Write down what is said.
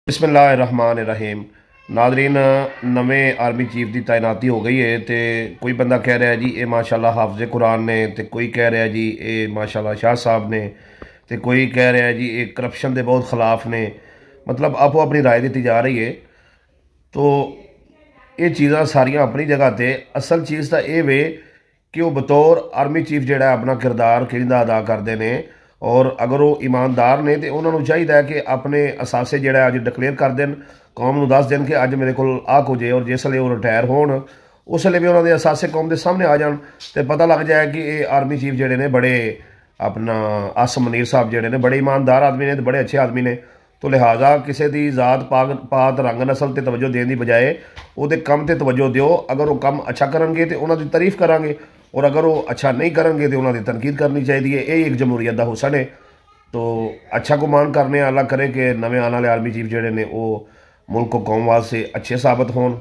बिस्मिल्लाहिर्रहमानिर्रहीम। नादरीन, नवें army chief की तैनाती हो गई है। तो कोई बंदा कह रहा है जी ये माशाल्लाह हाफिज़ कुरान ने, तो कोई कह रहा है जी ये माशाल्लाह शाह साहब ने, तो कोई कह रहा है जी ये करप्शन के बहुत खिलाफ ने। मतलब आपो अपनी राय दी जा रही है। तो ये चीज़ां सारियां अपनी जगह ते असल चीज़ तो ये वे कि वह बतौर आर्मी चीफ जोड़ा अपना किरदार किंदा अदा करते हैं। और अगर वो ईमानदार ने तो उन्होंने चाहिए कि अपने असासे जोड़ा अज डिकलेयर कर दें, कौम को दस दें कि अज मेरे को आ कुछ है। और जिसले वो रिटायर होन उसले भी उन्होंने असासे कौम के सामने आ जान तो पता लग जाए कि ये आर्मी चीफ जोड़े ने बड़े अपना आसम मनीर साहब जोड़े ने बड़े ईमानदार आदमी ने, बड़े अच्छे आदमी ने। तो लिहाजा किसी की जात पात रंग नस्ल से तवज्जो देने की बजाय वो कम से तवज्जो दो। अगर वो कम अच्छा करेंगे तो उन्होंने तारीफ करांगे, और अगर वो अच्छा नहीं करेंगे तो उन्होंने तनकीद करनी चाहिए है। यही एक जमहूरीत का हुसन है। तो अच्छा गुमान करने अल्लाह करे कि नवे आने वाले आर्मी चीफ जोड़े ने वो मुल्क को कौम वास्ते अच्छे साबित होन।